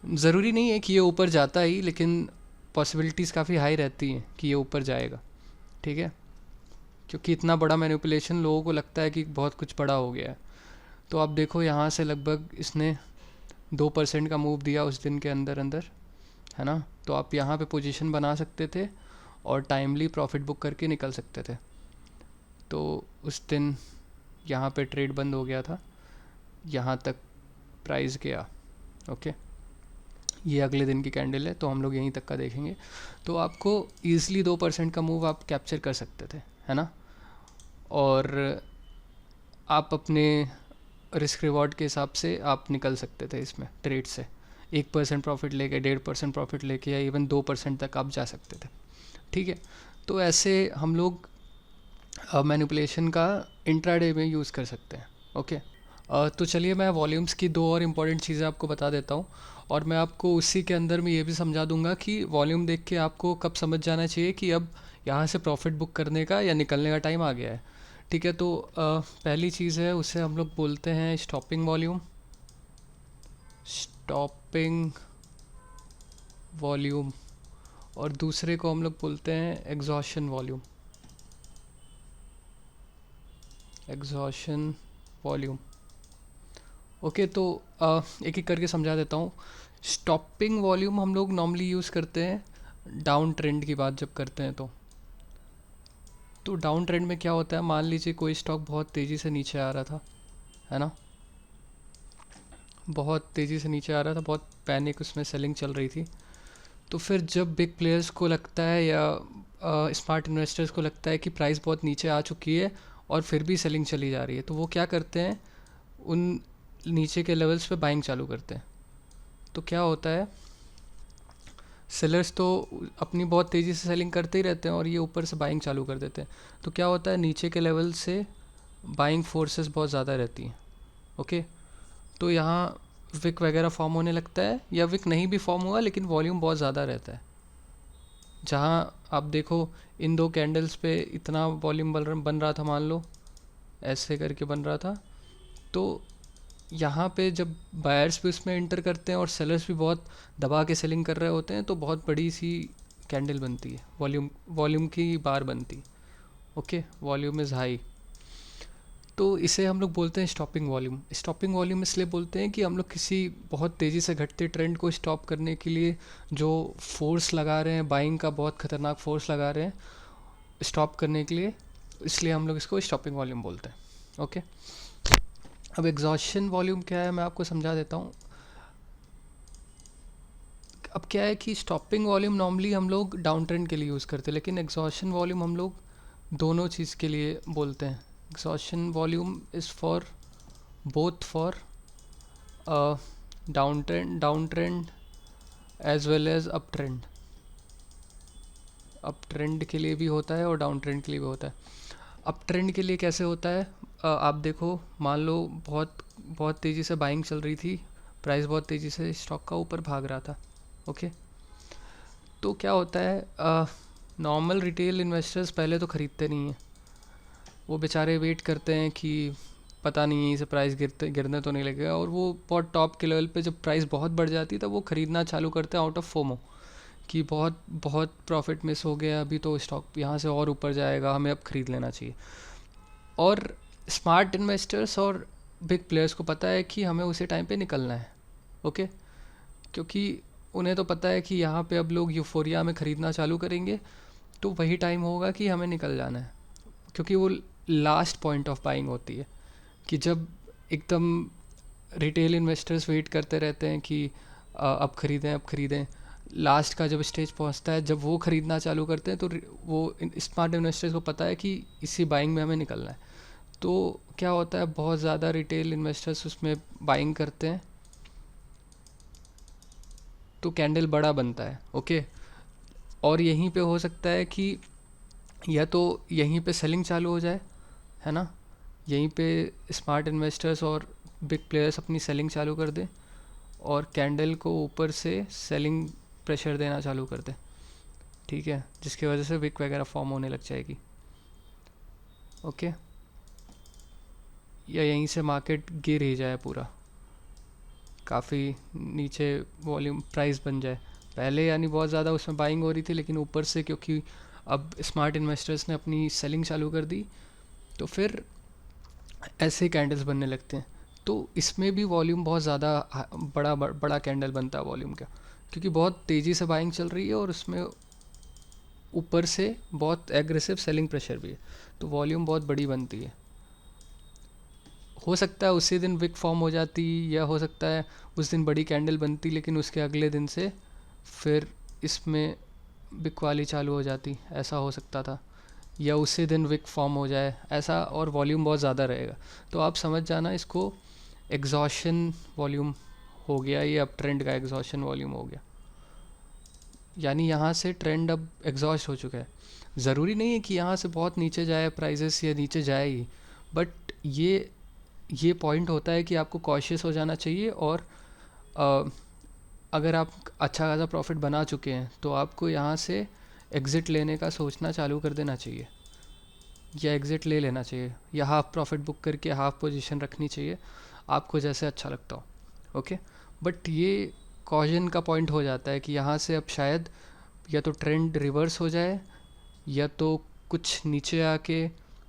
ज़रूरी नहीं है कि ये ऊपर जाता ही, लेकिन पॉसिबिलिटीज़ काफ़ी हाई रहती हैं कि ये ऊपर जाएगा। ठीक है, क्योंकि इतना बड़ा मैनिपुलेशन लोगों को लगता है कि बहुत कुछ बड़ा हो गया है। तो आप देखो यहाँ से लगभग इसने 2% का मूव दिया उस दिन के अंदर अंदर, है ना। तो आप यहाँ पे पोजीशन बना सकते थे और टाइमली प्रॉफिट बुक करके निकल सकते थे। तो उस दिन यहाँ पे ट्रेड बंद हो गया था, यहाँ तक प्राइस गया। ओके, ये अगले दिन की कैंडल है, तो हम लोग यहीं तक का देखेंगे। तो आपको ईज़िली 2% का मूव आप कैप्चर कर सकते थे, है ना। और आप अपने रिस्क रिवॉर्ड के हिसाब से आप निकल सकते थे इसमें ट्रेड से, 1% प्रॉफिट लेके, 1.5% प्रॉफिट लेके, या इवन 2% तक आप जा सकते थे। ठीक है, तो ऐसे हम लोग मैनिपुलेशन का इंट्राडे में यूज़ कर सकते हैं। ओके, तो चलिए मैं वॉल्यूम्स की 2 और इम्पॉर्टेंट चीज़ें आपको बता देता हूँ, और मैं आपको उसी के अंदर में ये भी समझा दूंगा कि वॉल्यूम देख के आपको कब समझ जाना चाहिए कि अब यहाँ से प्रॉफिट बुक करने का या निकलने का टाइम आ गया है। ठीक है, तो पहली चीज़ है, उसे हम लोग बोलते हैं स्टॉपिंग वॉल्यूम। स्टॉपिंग वॉल्यूम, और दूसरे को हम लोग बोलते हैं exhaustion volume. Exhaustion volume. Okay, तो एक एक करके समझा देता हूँ। स्टॉपिंग वॉल्यूम हम लोग नॉर्मली यूज़ करते हैं डाउन ट्रेंड की बात जब करते हैं तो डाउन ट्रेंड में क्या होता है, मान लीजिए कोई स्टॉक बहुत तेज़ी से नीचे आ रहा था, है ना, बहुत तेज़ी से नीचे आ रहा था, बहुत पैनिक उसमें सेलिंग चल रही थी। तो फिर जब बिग प्लेयर्स को लगता है या स्मार्ट इन्वेस्टर्स को लगता है कि प्राइस बहुत नीचे आ चुकी है और फिर भी सेलिंग चली जा रही है, तो वो क्या करते हैं, उन नीचे के लेवल्स पे बाइंग चालू करते हैं। तो क्या होता है, सेलर्स तो अपनी बहुत तेज़ी से सेलिंग करते ही रहते हैं और ये ऊपर से बाइंग चालू कर देते हैं। तो क्या होता है, नीचे के लेवल से बाइंग फोर्सेस बहुत ज़्यादा रहती हैं। ओके, तो यहाँ विक वगैरह फॉर्म होने लगता है, या विक नहीं भी फॉर्म हुआ लेकिन वॉल्यूम बहुत ज़्यादा रहता है। जहाँ आप देखो इन दो कैंडल्स पे इतना वॉल्यूम बन रहा था, मान लो ऐसे करके बन रहा था, तो यहाँ पे जब बायर्स भी उसमें इंटर करते हैं और सेलर्स भी बहुत दबा के सेलिंग कर रहे होते हैं, तो बहुत बड़ी सी कैंडल बनती है, वॉल्यूम वॉल्यूम की बार बनती है। ओके, वॉल्यूम इज़ हाई, तो इसे हम लोग बोलते हैं स्टॉपिंग वॉल्यूम। स्टॉपिंग वॉल्यूम इसलिए बोलते हैं कि हम लोग किसी बहुत तेज़ी से घटते ट्रेंड को स्टॉप करने के लिए जो फोर्स लगा रहे हैं, बाइंग का बहुत ख़तरनाक फोर्स लगा रहे हैं स्टॉप करने के लिए, इसलिए हम लोग इसको स्टॉपिंग वॉल्यूम बोलते हैं। ओके, अब एग्जॉशन वॉल्यूम क्या है मैं आपको समझा देता हूँ। अब क्या है कि स्टॉपिंग वॉल्यूम नॉर्मली हम लोग डाउन ट्रेंड के लिए यूज़ करते हैं, लेकिन एग्जॉशन वॉल्यूम हम लोग दोनों चीज़ के लिए बोलते हैं। Exhaustion volume is for both for down trend as well as up trend. Up trend के लिए भी होता है और डाउन ट्रेंड के लिए भी होता है। अप ट्रेंड के लिए कैसे होता है, आप देखो, मान लो बहुत बहुत तेज़ी से बाइंग चल रही थी, प्राइस बहुत तेज़ी से स्टॉक का ऊपर भाग रहा था। ओके, तो क्या होता है, नॉर्मल रिटेल इन्वेस्टर्स पहले तो ख़रीदते नहीं हैं, वो बेचारे वेट करते हैं कि पता नहीं है इसे प्राइस गिरने तो नहीं लगेगा, और वो बहुत टॉप के लेवल पे जब प्राइस बहुत बढ़ जाती है तब वो ख़रीदना चालू करते हैं आउट ऑफ फोमो, कि बहुत बहुत प्रॉफिट मिस हो गया, अभी तो स्टॉक यहाँ से और ऊपर जाएगा, हमें अब ख़रीद लेना चाहिए। और स्मार्ट इन्वेस्टर्स और बिग प्लेयर्स को पता है कि हमें उसी टाइम पे निकलना है। ओके, क्योंकि उन्हें तो पता है कि यहाँ पे अब लोग यूफोरिया में ख़रीदना चालू करेंगे, तो वही टाइम होगा कि हमें निकल जाना है, क्योंकि वो लास्ट पॉइंट ऑफ बाइंग होती है, कि जब एकदम रिटेल इन्वेस्टर्स वेट करते रहते हैं कि अब ख़रीदें अब ख़रीदें, लास्ट का जब स्टेज पहुंचता है, जब वो ख़रीदना चालू करते हैं, तो वो स्मार्ट इन्वेस्टर्स को पता है कि इसी बाइंग में हमें निकलना है। तो क्या होता है, बहुत ज़्यादा रिटेल इन्वेस्टर्स उसमें बाइंग करते हैं, तो कैंडल बड़ा बनता है। ओके, और यहीं पे हो सकता है कि या तो यहीं पे सेलिंग चालू हो जाए, है ना, यहीं पे स्मार्ट इन्वेस्टर्स और बिग प्लेयर्स अपनी सेलिंग चालू कर दें और कैंडल को ऊपर से सेलिंग प्रेशर देना चालू कर दें, ठीक है, जिसकी वजह से विक वगैरह फॉर्म होने लग जाएगी। ओके, या यहीं से मार्केट गिर ही जाए पूरा, काफ़ी नीचे वॉल्यूम प्राइस बन जाए। पहले यानी बहुत ज़्यादा उसमें बाइंग हो रही थी, लेकिन ऊपर से क्योंकि अब स्मार्ट इन्वेस्टर्स ने अपनी सेलिंग चालू कर दी, तो फिर ऐसे कैंडल्स बनने लगते हैं। तो इसमें भी वॉल्यूम बहुत ज़्यादा बड़ा कैंडल बनता है वॉल्यूम का, क्योंकि बहुत तेज़ी से बाइंग चल रही है और उसमें ऊपर से बहुत एग्रेसिव सेलिंग प्रेशर भी है, तो वॉल्यूम बहुत बड़ी बनती है। हो सकता है उसी दिन विक फॉर्म हो जाती, या हो सकता है उस दिन बड़ी कैंडल बनती लेकिन उसके अगले दिन से फिर इसमें विक वाली चालू हो जाती, ऐसा हो सकता था, या उसी दिन विक फॉर्म हो जाए ऐसा, और वॉल्यूम बहुत ज़्यादा रहेगा। तो आप समझ जाना इसको एग्जॉशन वॉल्यूम हो गया, ये अब ट्रेंड का एग्जॉशन वॉल्यूम हो गया, यानी यहाँ से ट्रेंड अब एग्जॉस्ट हो चुका है। ज़रूरी नहीं है कि यहाँ से बहुत नीचे जाए प्राइजेस, या नीचे जाए ही, बट ये पॉइंट होता है कि आपको कॉशियस हो जाना चाहिए, और अ, अगर आप अच्छा खासा प्रॉफिट बना चुके हैं तो आपको यहाँ से एग्ज़िट लेने का सोचना चालू कर देना चाहिए, या एग्ज़िट ले लेना चाहिए, या हाफ़ प्रॉफिट बुक करके हाफ़ पोजीशन रखनी चाहिए, आपको जैसे अच्छा लगता हो। ओके, बट ये कॉशन का पॉइंट हो जाता है कि यहाँ से अब शायद या तो ट्रेंड रिवर्स हो जाए, या तो कुछ नीचे आके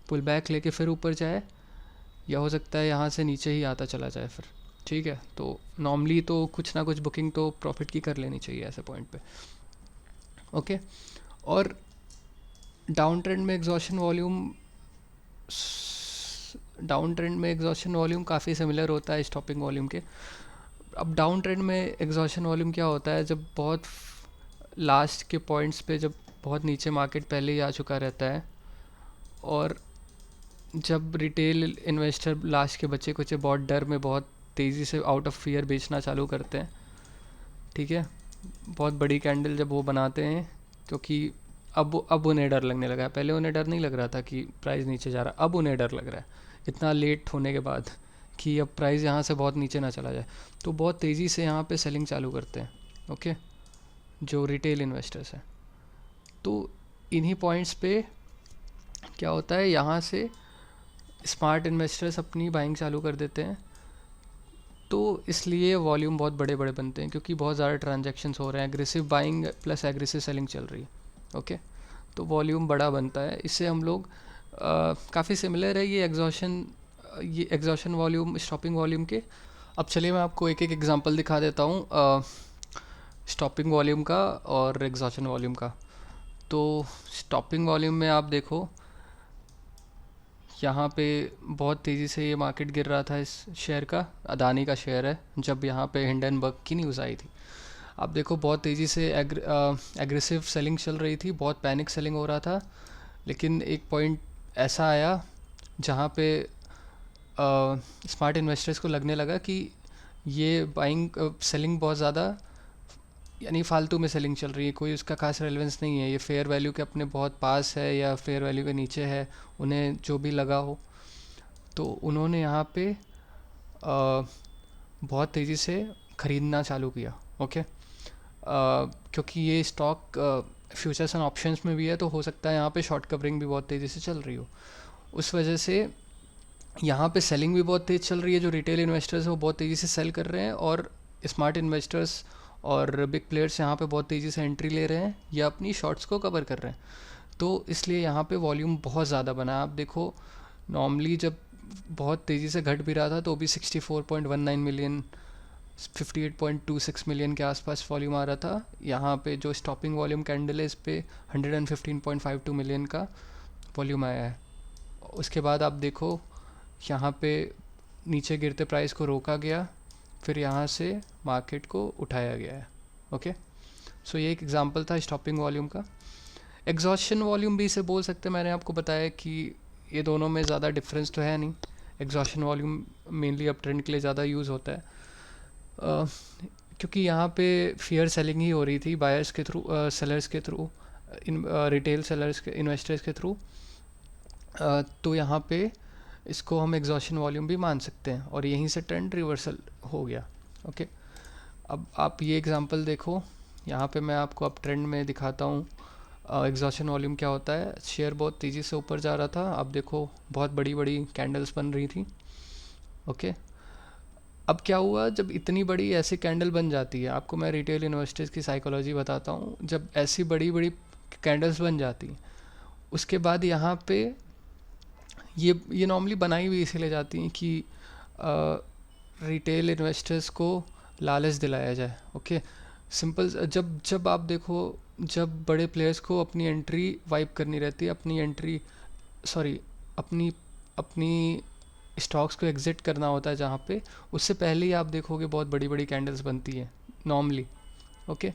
पुल बैक लेके फिर ऊपर जाए, या हो सकता है यहाँ से नीचे ही आता चला जाए फिर। ठीक है, तो नॉर्मली तो कुछ ना कुछ बुकिंग तो प्रॉफिट की कर लेनी चाहिए ऐसे पॉइंट पे। ओके, और डाउन ट्रेंड में एग्जॉशन वॉल्यूम काफ़ी सिमिलर होता है स्टॉपिंग वॉल्यूम के। अब डाउन ट्रेंड में एग्जॉशन वॉल्यूम क्या होता है, जब बहुत लास्ट के पॉइंट्स पे जब बहुत नीचे मार्केट पहले ही आ चुका रहता है और जब रिटेल इन्वेस्टर लास्ट के बचे कुछ बहुत डर में बहुत तेज़ी से आउट ऑफ फियर बेचना चालू करते हैं। ठीक है, बहुत बड़ी कैंडल जब वो बनाते हैं, क्योंकि अब उन्हें डर लगने लगा है। पहले उन्हें डर नहीं लग रहा था कि प्राइस नीचे जा रहा, अब उन्हें डर लग रहा है इतना लेट होने के बाद कि अब प्राइस यहाँ से बहुत नीचे ना चला जाए, तो बहुत तेज़ी से यहाँ पे सेलिंग चालू करते हैं। ओके, जो रिटेल इन्वेस्टर्स हैं, तो इन्हीं पॉइंट्स पे क्या होता है, यहाँ से स्मार्ट इन्वेस्टर्स अपनी बाइंग चालू कर देते हैं। तो इसलिए वॉल्यूम बहुत बड़े बड़े बनते हैं, क्योंकि बहुत ज़्यादा ट्रांजैक्शंस हो रहे हैं, aggressive buying plus aggressive selling चल रही है। ओके, तो वॉल्यूम बड़ा बनता है। इससे हम लोग काफ़ी सिमिलर है ये एग्जॉशन वॉल्यूम स्टॉपिंग वॉल्यूम के। अब चलिए मैं आपको एक एक एग्जांपल दिखा देता हूँ स्टॉपिंग वॉल्यूम का और एग्जॉशन वॉल्यूम का। तो स्टॉपिंग वॉल्यूम में आप देखो, यहाँ पे बहुत तेज़ी से ये मार्केट गिर रहा था। इस शेयर का, अदानी का शेयर है, जब यहाँ पे हिंडनबर्ग की न्यूज़ आई थी। आप देखो बहुत तेज़ी से एग्रेसिव सेलिंग चल रही थी, बहुत पैनिक सेलिंग हो रहा था। लेकिन एक पॉइंट ऐसा आया जहाँ पे स्मार्ट इन्वेस्टर्स को लगने लगा कि ये बाइंग सेलिंग बहुत ज़्यादा, यानी फालतू में सेलिंग चल रही है, कोई उसका खास रेलेवेंस नहीं है, ये फेयर वैल्यू के अपने बहुत पास है या फेयर वैल्यू के नीचे है, उन्हें जो भी लगा हो। तो उन्होंने यहाँ पे बहुत तेज़ी से ख़रीदना चालू किया। ओके, क्योंकि ये स्टॉक फ्यूचर्स एंड ऑप्शंस में भी है, तो हो सकता है यहाँ पे शॉर्ट कवरिंग भी बहुत तेज़ी से चल रही हो। उस वजह से यहाँ पे सेलिंग भी बहुत तेज़ चल रही है, जो रिटेल इन्वेस्टर्स है वो बहुत तेज़ी से सेल कर रहे हैं, और स्मार्ट इन्वेस्टर्स और बिग प्लेयर्स यहाँ पे बहुत तेज़ी से एंट्री ले रहे हैं या अपनी शॉर्ट्स को कवर कर रहे हैं। तो इसलिए यहाँ पे वॉल्यूम बहुत ज़्यादा बना। आप देखो नॉर्मली जब बहुत तेज़ी से घट भी रहा था तो भी 64.19 मिलियन 58.26 मिलियन के आसपास वॉल्यूम आ रहा था। यहाँ पे जो स्टॉपिंग वॉल्यूम कैंडल है, इस पे 115.52 मिलियन का वॉल्यूम आया है। उसके बाद आप देखो यहाँ पे नीचे गिरते प्राइस को रोका गया, फिर यहाँ से मार्केट को उठाया गया है। ओके, सो ये एक एग्जांपल था स्टॉपिंग वॉल्यूम का। एग्जॉशन वॉल्यूम भी इसे बोल सकते हैं। मैंने आपको बताया कि ये दोनों में ज़्यादा डिफरेंस तो है नहीं। Exhaustion volume mainly up trend के लिए ज़्यादा यूज़ होता है, क्योंकि यहाँ पे फियर सेलिंग ही हो रही थी बायर्स के थ्रू, सेलर्स के थ्रू, रिटेल सेलर्स के, इन्वेस्टर्स के थ्रू। तो यहाँ पे इसको हम एग्जॉशन वॉल्यूम भी मान सकते हैं, और यहीं से ट्रेंड रिवर्सल हो गया। ओके, अब आप ये एग्जांपल देखो, यहाँ पे मैं आपको अब ट्रेंड में दिखाता हूँ एग्जॉशन वॉल्यूम क्या होता है। शेयर बहुत तेज़ी से ऊपर जा रहा था, अब देखो बहुत बड़ी बड़ी कैंडल्स बन रही थी। ओके, अब क्या हुआ, जब इतनी बड़ी ऐसी कैंडल बन जाती है, आपको मैं रिटेल इन्वेस्टर्स की साइकोलॉजी बताता हूँ। जब ऐसी बड़ी बड़ी कैंडल्स बन जाती हैं, उसके बाद यहाँ पे ये नॉर्मली बनाई हुई इसीलिए जाती हैं कि रिटेल इन्वेस्टर्स को लालच दिलाया जाए। ओके, सिंपल, जब जब आप देखो, जब बड़े प्लेयर्स को अपनी एंट्री वाइप करनी रहती है, अपनी अपनी स्टॉक्स को एग्जिट करना होता है जहाँ पे, उससे पहले ही आप देखोगे बहुत बड़ी बड़ी कैंडल्स बनती हैं नॉर्मली। ओके,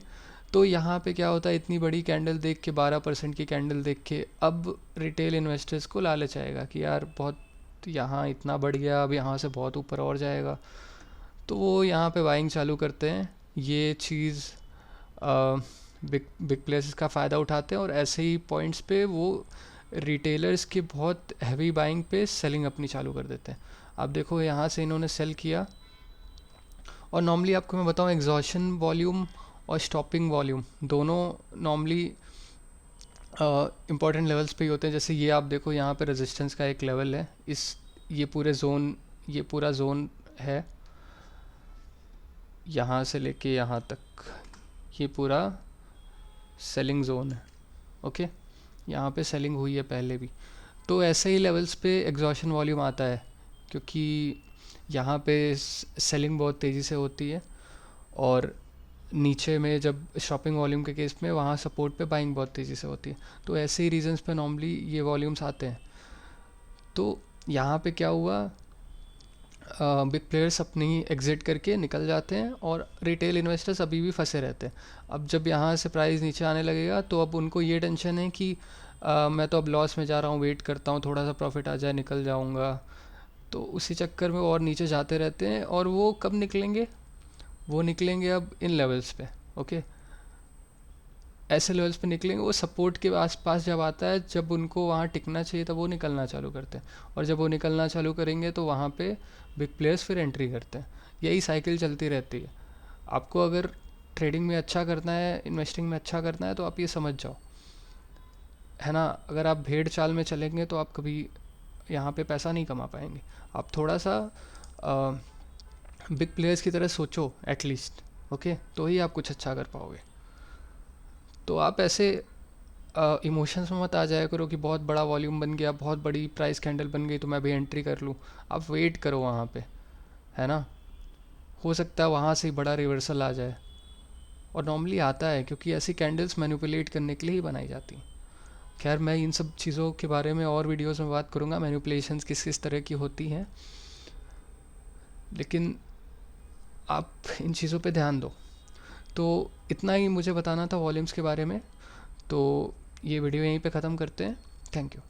तो यहाँ पे क्या होता है, इतनी बड़ी कैंडल देख के, 12% की कैंडल देख के, अब रिटेल इन्वेस्टर्स को लालच आएगा कि यार बहुत यहाँ इतना बढ़ गया, अब यहाँ से बहुत ऊपर और जाएगा, तो वो यहाँ पे बाइंग चालू करते हैं। ये चीज़ बिग प्लेयर्स का फ़ायदा उठाते हैं, और ऐसे ही पॉइंट्स पे वो रिटेलर्स की बहुत हैवी बाइंग पे सेलिंग अपनी चालू कर देते हैं। आप देखो यहाँ से इन्होंने सेल किया, और नॉर्मली आपको मैं बताऊँ, एग्जॉशन वॉल्यूम और स्टॉपिंग वॉल्यूम दोनों नॉर्मली इम्पॉर्टेंट लेवल्स पे ही होते हैं। जैसे ये आप देखो, यहाँ पे रेजिस्टेंस का एक लेवल है, ये पूरा जोन है, यहाँ से लेके यहाँ तक ये पूरा सेलिंग जोन है। ओके, यहाँ पे सेलिंग हुई है पहले भी, तो ऐसे ही लेवल्स पे एग्जॉशन वॉल्यूम आता है क्योंकि यहाँ पे सेलिंग बहुत तेज़ी से होती है, और नीचे में जब शॉपिंग वॉल्यूम के केस में वहाँ सपोर्ट पे बाइंग बहुत तेज़ी से होती है। तो ऐसे ही रीजंस पे नॉर्मली ये वॉल्यूम्स आते हैं। तो यहाँ पे क्या हुआ, बिग प्लेयर्स अपनी एग्जिट करके निकल जाते हैं और रिटेल इन्वेस्टर्स अभी भी फंसे रहते हैं। अब जब यहाँ से प्राइस नीचे आने लगेगा तो अब उनको ये टेंशन है कि मैं तो अब लॉस में जा रहा हूँ, वेट करता हूँ थोड़ा सा प्रॉफिट आ जाए निकल जाऊँगा। तो उसी चक्कर में वो और नीचे जाते रहते हैं, और वो कब निकलेंगे, वो निकलेंगे अब इन लेवल्स पे। ओके, ऐसे लेवल्स पे निकलेंगे, वो सपोर्ट के आसपास जब आता है, जब उनको वहाँ टिकना चाहिए तब वो निकलना चालू करते हैं, और जब वो निकलना चालू करेंगे तो वहाँ पे बिग प्लेयर्स फिर एंट्री करते हैं। यही साइकिल चलती रहती है। आपको अगर ट्रेडिंग में अच्छा करना है, इन्वेस्टिंग में अच्छा करना है, तो आप ये समझ जाओ, है ना। अगर आप भेड़ चाल में चलेंगे तो आप कभी यहाँ पे पैसा नहीं कमा पाएंगे। आप थोड़ा सा बिग प्लेयर्स की तरह सोचो एटलीस्ट, ओके, तो ही आप कुछ अच्छा कर पाओगे। तो आप ऐसे इमोशंस में मत आ जाया करो कि बहुत बड़ा वॉल्यूम बन गया, बहुत बड़ी प्राइस कैंडल बन गई तो मैं भी एंट्री कर लूँ। आप वेट करो वहाँ पे, है ना। हो सकता है वहाँ से ही बड़ा रिवर्सल आ जाए, और नॉर्मली आता है, क्योंकि ऐसी कैंडल्स मैनिपुलेट करने के लिए ही बनाई जाती हैं। खैर, मैं इन सब चीज़ों के बारे में और वीडियोस में बात करूँगा, मैनिपुलेशंस किस किस तरह की होती हैं, लेकिन आप इन चीज़ों पे ध्यान दो। तो इतना ही मुझे बताना था वॉल्यूम्स के बारे में। तो ये वीडियो यहीं पे ख़त्म करते हैं। Thank you.